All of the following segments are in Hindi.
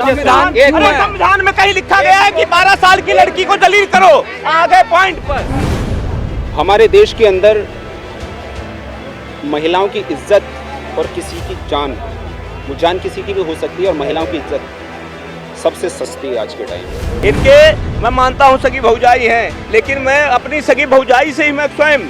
संविधान में कहीं लिखा गया है कि 12 साल की लड़की को जलील करो। आगे पॉइंट पर, हमारे देश के अंदर महिलाओं की इज्जत और किसी की जान, वो जान किसी की भी हो सकती है और महिलाओं की इज्जत सबसे सस्ती है आज के टाइम। इनके मैं मानता हूँ सगी भौजाई हैं, लेकिन मैं अपनी सगी भौजाई से ही मैं स्वयं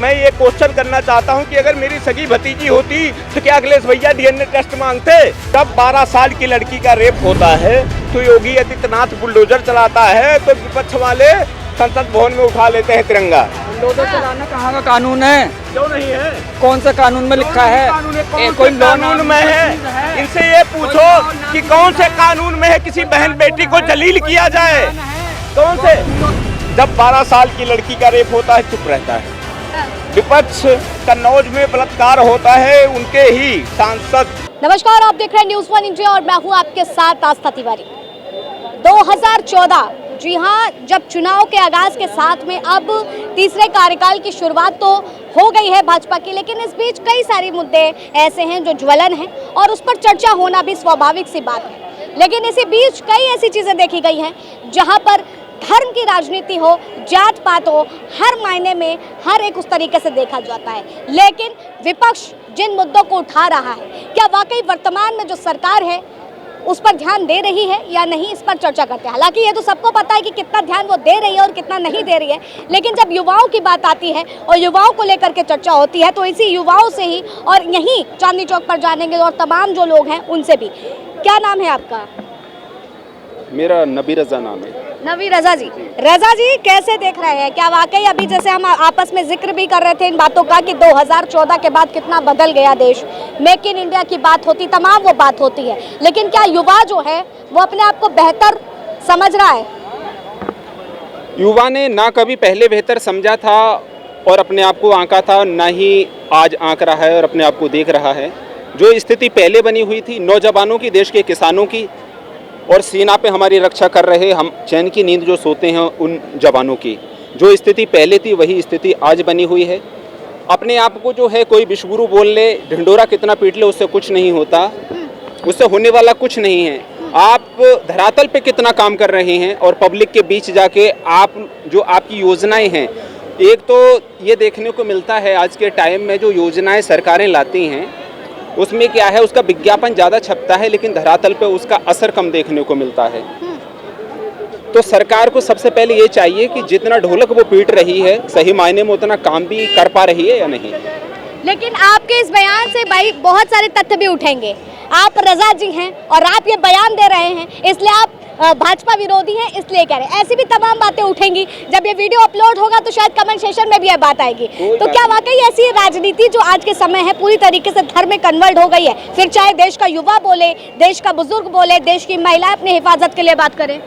मैं ये क्वेश्चन करना चाहता हूँ कि अगर मेरी सगी भतीजी होती तो क्या अखिलेश भैया डीएनए टेस्ट मांगते? जब 12 साल की लड़की का रेप होता है तो योगी आदित्यनाथ बुलडोजर चलाता है तो विपक्ष वाले संसद भवन में उठा लेते हैं तिरंगा। बुलडोजर चलाना कहाँ का कानून है? क्यों नहीं है? कौन सा कानून में लिखा है? कोई कानून में है? इनसे ये पूछो कि कौन से कानून में है किसी बहन बेटी को जलील किया जाए? कौन से? जब 12 साल की लड़की का रेप होता है चुप रहता है। विपक्ष कन्नौज में बलात्कार होता है, उनके ही सांसद। नमस्कार, आप देख रहे हैं न्यूज़ 1 इंडिया और मैं हूं आपके साथ आस्था तिवारी। 2014, जी हाँ, जब चुनाव के आगाज के साथ में अब तीसरे कार्यकाल की शुरुआत तो हो गई है भाजपा की, लेकिन इस बीच कई सारे मुद्दे ऐसे हैं जो ज्वलन हैं और उस पर चर्चा होना भी स्वाभाविक सी बात है। लेकिन इसी बीच कई ऐसी चीज़ें देखी गई हैं जहाँ पर धर्म की राजनीति हो, जात पात हो, हर मायने में हर एक उस तरीके से देखा जाता है। लेकिन विपक्ष जिन मुद्दों को उठा रहा है, क्या वाकई वर्तमान में जो सरकार है उस पर ध्यान दे रही है या नहीं, इस पर चर्चा करते हैं। हालांकि ये तो सबको पता है कि कितना ध्यान वो दे रही है और कितना नहीं दे रही है, लेकिन जब युवाओं की बात आती है और युवाओं को लेकर के चर्चा होती है तो इसी युवाओं से ही और यहीं चांदनी चौक पर जानेंगे और तमाम जो लोग हैं उनसे भी। क्या नाम है आपका? मेरा नबी रजा नाम है। नबी रजा जी, रजा जी कैसे देख रहे हैं? क्या वाकई अभी जैसे हम आपस में जिक्र भी कर रहे थे इन बातों का कि 2014 के बाद कितना बदल गया देश, मेक इन इंडिया की बात होती, तमाम वो बात होती है, लेकिन क्या युवा जो है वो अपने आप को बेहतर समझ रहा है? युवा ने ना कभी पहले बेहतर समझा था और अपने आप को आंका था, ना ही आज आंक रहा है और अपने आप को देख रहा है। जो स्थिति पहले बनी हुई थी नौजवानों की, देश के किसानों की और सीमा पे हमारी रक्षा कर रहे हम चैन की नींद जो सोते हैं उन जवानों की, जो स्थिति पहले थी वही स्थिति आज बनी हुई है। अपने आप को जो है कोई विश्वगुरु बोल ले, ढिंडोरा कितना पीट ले, उससे कुछ नहीं होता, उससे होने वाला कुछ नहीं है। आप धरातल पे कितना काम कर रहे हैं और पब्लिक के बीच जाके आप जो आपकी योजनाएं हैं, एक तो ये देखने को मिलता है आज के टाइम में जो योजनाएं सरकारें लाती हैं उसमें क्या है, उसका विज्ञापन ज़्यादा छपता है लेकिन धरातल पे उसका असर कम देखने को मिलता है। तो सरकार को सबसे पहले ये चाहिए कि जितना ढोलक वो पीट रही है सही मायने में उतना काम भी कर पा रही है या नहीं। लेकिन आपके इस बयान से भाई बहुत सारे तथ्य भी उठेंगे। आप रजा जी हैं और आप ये बयान दे रहे हैं, इसलिए आप भाजपा विरोधी हैं इसलिए कह रहे हैं, ऐसी भी तमाम बातें उठेंगी। जब ये वीडियो अपलोड होगा तो शायद कमेंट सेक्शन में भी यह बात आएगी। तो क्या वाकई ऐसी राजनीति जो आज के समय है पूरी तरीके से धर्म में कन्वर्ट हो गई है? फिर चाहे देश का युवा बोले, देश का बुजुर्ग बोले, देश की महिला अपनी हिफाजत के लिए बात करें।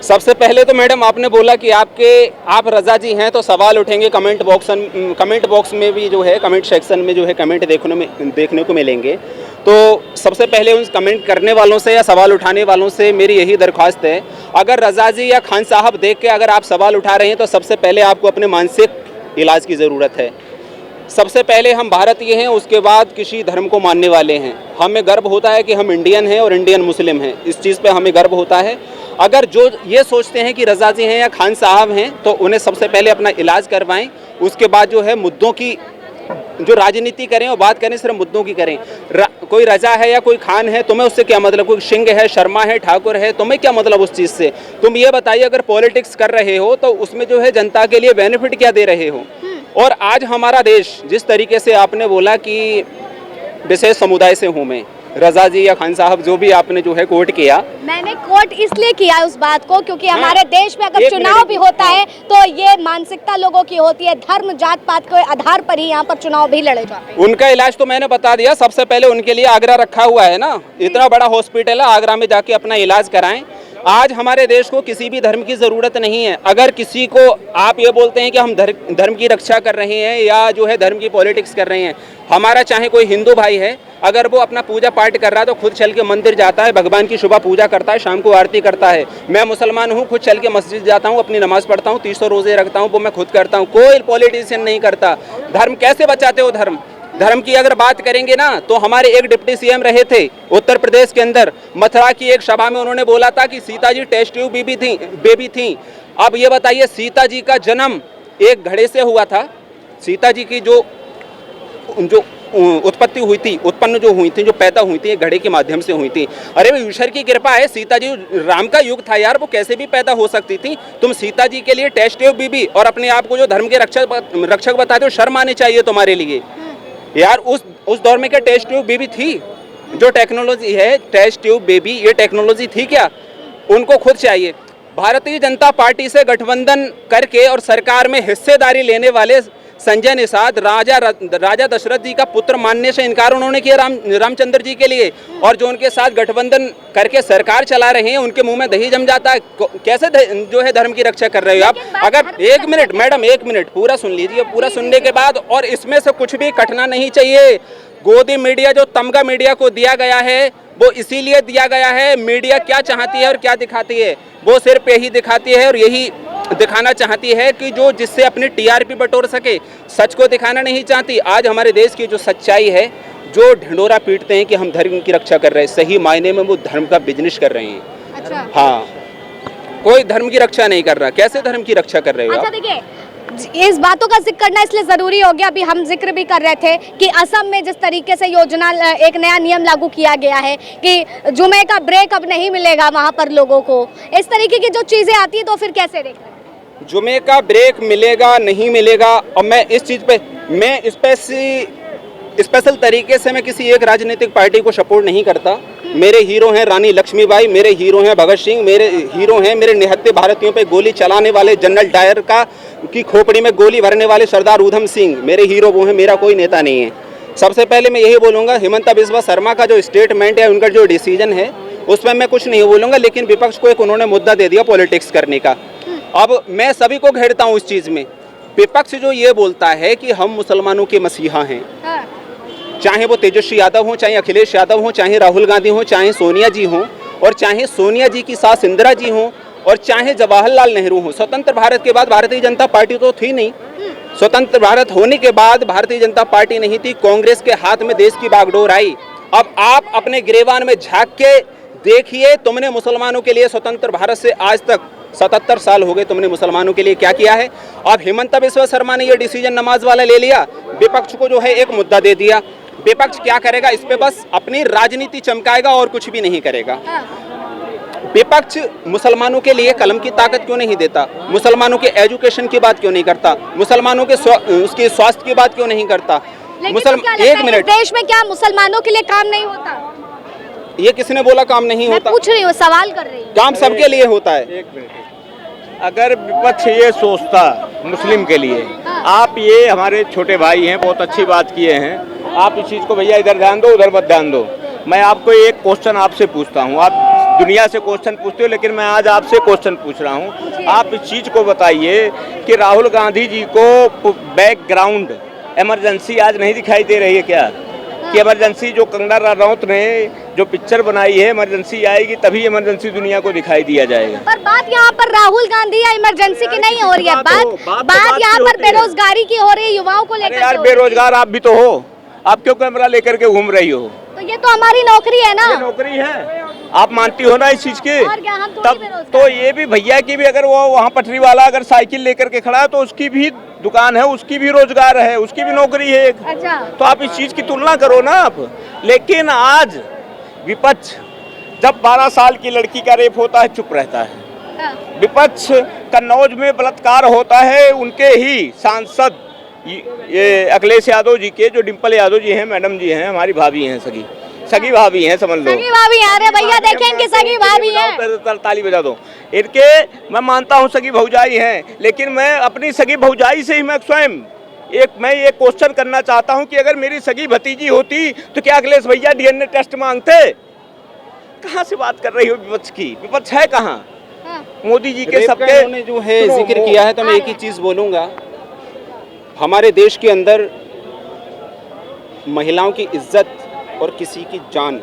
सबसे पहले तो मैडम आपने बोला कि आप रजा जी हैं तो सवाल उठेंगे कमेंट बॉक्स में भी जो है, कमेंट सेक्शन में जो है कमेंट देखने को मिलेंगे। तो सबसे पहले उन कमेंट करने वालों से या सवाल उठाने वालों से मेरी यही दरख्वास्त है, अगर रजा जी या खान साहब देख के अगर आप सवाल उठा रहे हैं तो सबसे पहले आपको अपने मानसिक इलाज की ज़रूरत है। सबसे पहले हम भारतीय हैं, उसके बाद किसी धर्म को मानने वाले हैं। हमें गर्व होता है कि हम इंडियन हैं और इंडियन मुस्लिम हैं, इस चीज़ पे हमें गर्व होता है। अगर जो ये सोचते हैं कि रजा जी हैं या खान साहब हैं तो उन्हें सबसे पहले अपना इलाज करवाएं, उसके बाद जो है मुद्दों की जो राजनीति करें और बात करें सिर्फ मुद्दों की करें। कोई रजा है या कोई खान है तुम्हें उससे क्या मतलब, कोई सिंह है, शर्मा है, ठाकुर है, तुम्हें क्या मतलब उस चीज़ से? तुम ये बताइए अगर पॉलिटिक्स कर रहे हो तो उसमें जो है जनता के लिए बेनिफिट क्या दे रहे हो? और आज हमारा देश जिस तरीके से आपने बोला कि विशेष समुदाय से हूँ मैं, रजा जी या खान साहब जो भी आपने जो है कोट किया, मैंने कोट इसलिए किया उस बात को क्योंकि हमारे देश में अगर चुनाव भी होता है तो ये मानसिकता लोगों की होती है, धर्म जात पात के आधार पर ही यहाँ पर चुनाव भी लड़े जाते हैं। उनका इलाज तो मैंने बता दिया, सबसे पहले उनके लिए आगरा रखा हुआ है ना, इतना बड़ा हॉस्पिटल है, आगरा में जाके अपना इलाज कराएं। आज हमारे देश को किसी भी धर्म की ज़रूरत नहीं है। अगर किसी को आप ये बोलते हैं कि हम धर्म की रक्षा कर रहे हैं या जो है धर्म की पॉलिटिक्स कर रहे हैं, हमारा चाहे कोई हिंदू भाई है, अगर वो अपना पूजा पाठ कर रहा है तो खुद चल के मंदिर जाता है, भगवान की सुबह पूजा करता है, शाम को आरती करता है। मैं मुसलमान हूँ, खुद चल के मस्जिद जाता हूँ, अपनी नमाज पढ़ता हूँ, 300 रोजे रखता हूँ, वो मैं खुद करता हूँ, कोई पॉलिटिशियन नहीं करता। धर्म कैसे बचाते हो? धर्म धर्म की अगर बात करेंगे ना, तो हमारे एक डिप्टी सीएम रहे थे उत्तर प्रदेश के अंदर, मथुरा की एक सभा में उन्होंने बोला था कि Sita ji test tube baby थी। अब ये बताइए, सीता जी का जन्म एक घड़े से हुआ था। सीता जी की जो उत्पत्ति हुई थी, उत्पन्न जो हुई थी, जो पैदा हुई थी, एक घड़े के माध्यम से हुई थी। अरे वो ईश्वर की कृपा है, सीता जी राम का युग था यार, वो कैसे भी पैदा हो सकती थी। तुम सीता जी के लिए टेस्ट ट्यूब बीबी और अपने आप को जो धर्म के रक्षक बताते हो, शर्म आनी चाहिए तुम्हारे लिए यार। उस दौर में क्या टेस्ट ट्यूब बेबी थी? जो टेक्नोलॉजी है टेस्ट ट्यूब बेबी, ये टेक्नोलॉजी थी क्या? उनको खुद चाहिए। भारतीय जनता पार्टी से गठबंधन करके और सरकार में हिस्सेदारी लेने वाले संजय निषाद राजा दशरथ जी का पुत्र मानने से इनकार उन्होंने किया रामचंद्र जी के लिए, और जो उनके साथ गठबंधन करके सरकार चला रहे हैं उनके मुंह में दही जम जाता है। कैसे जो है धर्म की रक्षा कर रहे हो आप? अगर एक मिनट मैडम, एक मिनट पूरा सुन लीजिए। पूरा सुनने के बाद, और इसमें से कुछ भी कटना नहीं चाहिए। गोदी मीडिया जो तमगा मीडिया को दिया गया है, वो इसीलिए दिया गया है। मीडिया क्या चाहती है और क्या दिखाती है, वो सिर्फ यही दिखाती है और यही दिखाना चाहती है कि जो जिससे अपनी टीआरपी बटोर सके, सच को दिखाना नहीं चाहती। आज हमारे देश की जो सच्चाई है, जो ढिंडोरा पीटते हैं कि हम धर्म की रक्षा कर रहे हैं, सही मायने में वो धर्म का बिजनेस कर रहे हैं। अच्छा। हाँ, कोई धर्म की रक्षा नहीं कर रहा। कैसे धर्म की रक्षा कर रहे हो? अच्छा देखिए, इस बातों का जिक्र करना इसलिए जरूरी हो गया। अभी हम जिक्र भी कर रहे थे कि असम में जिस तरीके से योजना, एक नया नियम लागू किया गया है कि जुमे का ब्रेक अब नहीं मिलेगा वहां पर लोगों को। इस तरीके की जो चीजें आती है तो फिर कैसे देख रहे हैं? जुमे का ब्रेक मिलेगा नहीं मिलेगा, और मैं इस चीज़ पे मैं स्पेशल तरीके से मैं किसी एक राजनीतिक पार्टी को सपोर्ट नहीं करता। मेरे हीरो हैं रानी लक्ष्मीबाई, मेरे हीरो हैं भगत सिंह, मेरे हीरो हैं मेरे निहत्थे भारतीयों पे गोली चलाने वाले जनरल डायर की खोपड़ी में गोली भरने वाले सरदार उधम सिंह, मेरे हीरो वो हैं। मेरा कोई नेता नहीं है। सबसे पहले मैं यही बोलूँगा, हिमंता बिस्वा शर्मा का जो स्टेटमेंट है, उनका जो डिसीजन है, उसमें मैं कुछ नहीं बोलूँगा, लेकिन विपक्ष को एक उन्होंने मुद्दा दे दिया पॉलिटिक्स करने का। अब मैं सभी को घेरता हूँ इस चीज़ में। विपक्ष जो ये बोलता है कि हम मुसलमानों के मसीहा हैं, चाहे वो तेजस्वी यादव हो, चाहे अखिलेश यादव हो, चाहे राहुल गांधी हो, चाहे सोनिया जी हो, और चाहे सोनिया जी की सास इंदिरा जी हो, और चाहे जवाहरलाल नेहरू हो। स्वतंत्र भारत के बाद भारतीय जनता पार्टी तो थी नहीं। स्वतंत्र भारत होने के बाद भारतीय जनता पार्टी नहीं थी, कांग्रेस के हाथ में देश की बागडोर आई। अब आप अपने गिरेबान में झांक के देखिए, तुमने मुसलमानों के लिए स्वतंत्र भारत से आज तक 77 साल हो गए, तुमने मुसलमानों के लिए क्या किया है? अब हिमंता बिस्वा शर्मा ने ये डिसीजन नमाज वाला ले लिया, विपक्ष को जो है एक मुद्दा दे दिया। विपक्ष क्या करेगा? इस पे बस अपनी राजनीति चमकाएगा और कुछ भी नहीं करेगा। विपक्ष मुसलमानों के लिए कलम की ताकत क्यों नहीं देता? मुसलमानों के एजुकेशन की बात क्यों नहीं करता? मुसलमानों के उसके स्वास्थ्य की बात क्यों नहीं करता? एक मिनट, देश में क्या मुसलमानों के लिए काम नहीं होता? ये किसने बोला काम नहीं होता? पूछ रही हूँ, सवाल कर रही हूँ। काम सबके लिए होता है। एक मिनट, अगर विपक्ष ये सोचता मुस्लिम के लिए, आप ये हमारे छोटे भाई हैं, बहुत अच्छी बात किए हैं। आप इस चीज़ को भैया इधर ध्यान दो, उधर मत ध्यान दो। मैं आपको एक क्वेश्चन आपसे पूछता हूँ। आप दुनिया से क्वेश्चन पूछते हो, लेकिन मैं आज आपसे क्वेश्चन पूछ रहा हूँ। आप इस चीज़ को बताइए कि राहुल गांधी जी को बैकग्राउंड इमरजेंसी आज नहीं दिखाई दे रही है क्या? कि इमरजेंसी जो कंगना रनौत ने जो पिक्चर बनाई है, इमरजेंसी आएगी तभी इमरजेंसी दुनिया को दिखाई दिया जाएगा। पर बात यहाँ पर राहुल गांधी या इमरजेंसी की नहीं हो रही है। बात यहाँ पर बेरोजगारी की हो रही है, युवाओं को लेकर। यार बेरोजगार आप भी तो हो, आप क्यों कैमरा लेकर के घूम रही हो? तो ये तो हमारी नौकरी है ना। ये नौकरी है, आप मानती हो ना इस चीज की? और क्या, हम तब तो ये भी भैया की भी, अगर वो वहाँ पटरी वाला अगर साइकिल लेकर के खड़ा है तो उसकी भी दुकान है, उसकी भी रोजगार है, उसकी भी नौकरी है एक। अच्छा, तो आप इस चीज की तुलना करो ना आप। लेकिन आज विपक्ष, जब 12 साल की लड़की का रेप होता है चुप रहता है। विपक्ष कन्नौज में बलात्कार होता है, उनके ही सांसद ये अखिलेश यादव जी के, जो डिम्पल यादव जी हैं, मैडम जी हैं, हमारी भाभी हैं, सगी भाभी हैं, समझ लो। सगी भाभी हैं। अरे भैया देखें इनकी सगी भाभी हैं। ताली बजा दो इनके। मैं मानता हूँ सगी भौजाई हैं, लेकिन मैं अपनी सगी भौजाई से ही मैं स्वयं मैं ये क्वेश्चन करना चाहता हूँ कि अगर मेरी सगी भतीजी होती तो क्या अखिलेश भैया डीएनए टेस्ट मांगते? कहाँ से बात कर रही हो विपक्ष की? विपक्ष है कहाँ? मोदी जी के सबके जो है जिक्र किया है, तो मैं एक ही चीज बोलूंगा, हमारे देश के अंदर महिलाओं की इज्जत और किसी की जान,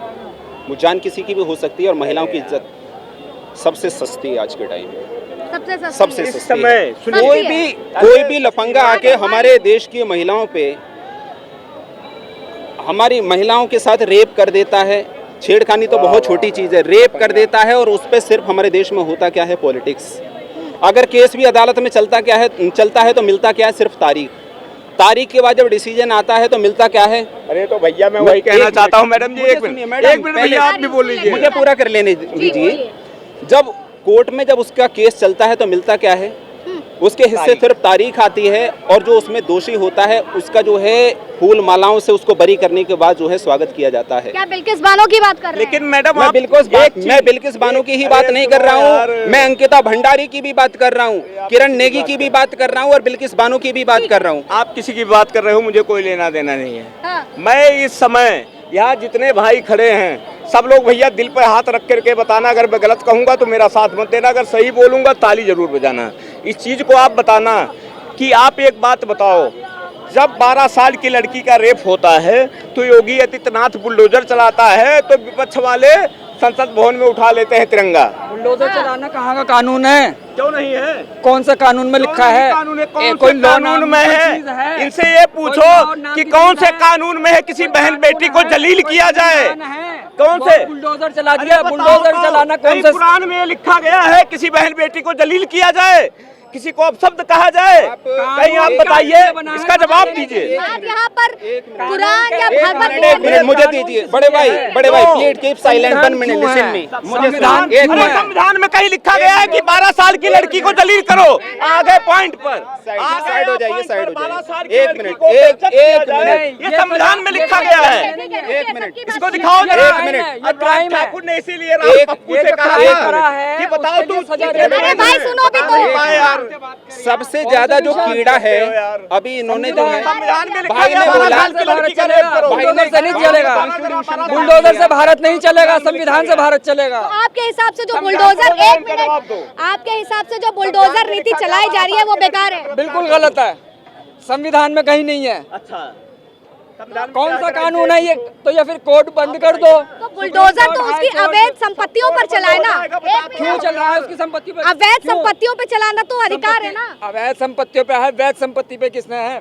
वो जान किसी की भी हो सकती है, और महिलाओं की इज्जत सबसे सस्ती है आज के टाइम में। सबसे सस्ती है। कोई भी लफंगा आके हमारे देश की महिलाओं पे हमारी महिलाओं के साथ रेप कर देता है, छेड़खानी तो बहुत छोटी चीज़ है, रेप कर देता है और उस पर सिर्फ हमारे देश में होता क्या है, पॉलिटिक्स। अगर केस भी अदालत में चलता है तो मिलता क्या है, सिर्फ तारीख के बाद जब डिसीजन आता है तो मिलता क्या है। अरे तो भैया मैं वही कहना चाहता हूँ मैडम जी, एक मिनट भैया आप भी बोल लीजिए, मुझे पूरा कर लेने दीजिए। जब कोर्ट में जब उसका केस चलता है तो मिलता क्या है, उसके हिस्से सिर्फ तारीख आती है और जो उसमें दोषी होता है उसका जो है फूल मालाओं से उसको बरी करने के बाद जो है स्वागत किया जाता है। क्या बिल्किस बानो की बात कर रहे हैं? लेकिन मैडम मैं बिल्किस बानो की ही बात नहीं कर रहा हूँ, मैं अंकिता भंडारी की भी बात कर रहा हूँ, किरण नेगी की भी बात कर रहा हूँ और बिल्किस बानो की भी बात कर रहा हूँ। आप किसी की बात कर रहे हो, मुझे कोई लेना देना नहीं है। हाँ। मैं इस समय यहाँ जितने भाई खड़े हैं सब लोग भैया दिल पर हाथ रख करके बताना, अगर मैं गलत कहूँगा तो मेरा साथ मत देना, अगर सही बोलूँगा ताली जरूर बजाना। इस चीज़ को आप बताना कि आप एक बात बताओ, जब 12 साल की लड़की का रेप होता है तो योगी आदित्यनाथ बुलडोजर चलाता है तो विपक्ष वाले संसद भवन में उठा लेते हैं तिरंगा। बुलडोजर चलाना कहाँ का कानून है? क्यों नहीं है? कौन सा कानून में लिखा है? कोई कानून में है? इनसे ये पूछो कि कौन से कानून में है किसी बहन बेटी को जलील किया जाए? कौन से? बुलडोजर चला दिया, बुलडोजर चलाना कौन सा? कुरान में लिखा गया है किसी बहन बेटी को जलील किया जाए, किसी को अपशब्द कहा जाए? कहीं आप बताइए, इसका जवाब दीजिए। आप यहाँ पर कुरान या भगवत मुझे दीजिए, बड़े भाई please keep silent, 1 minute listen me. मुझे संविधान में कहीं लिखा गया है कि 12 साल की लड़की को जलील करो? आगे पॉइंट पर साइड हो जाइए, साइड हो 12 साल जाइए। की एक मिनट, एक मिनट, ये संविधान में लिखा गया है। एक मिनट, इसको दिखाओ जरा। एक मिनट। अनुराग ठाकुर ने इसीलिए राम पप्पू से कहा था कि बताओ तुम अरे भाई सुनो भी तो। सबसे ज्यादा जो कीड़ा है अभी इन्होंने जो है संविधान में लिखा भाई गया ने बोला, बुलडोजर से नहीं चलेगा, बुलडोजर से भारत नहीं चलेगा, संविधान से भारत चलेगा। आपके हिसाब से जो बुलडोजर, एक मिनट, आपके हिसाब से जो बुलडोजर नीति चलाई जा रही है वो बेकार है? बिल्कुल गलत है, संविधान में कहीं नहीं है। अच्छा, कौन सा कानून है ये? तो या फिर कोर्ट बंद कर दो। तो बुलडोजर तो उसकी अवैध संपत्तियों पर चलाए ना। क्यों चल रहा है उसकी संपत्ति पे? अवैध संपत्तियों पे चलाना तो अधिकार है ना। अवैध संपत्तियों पे है, वैध संपत्ति पे किसने है?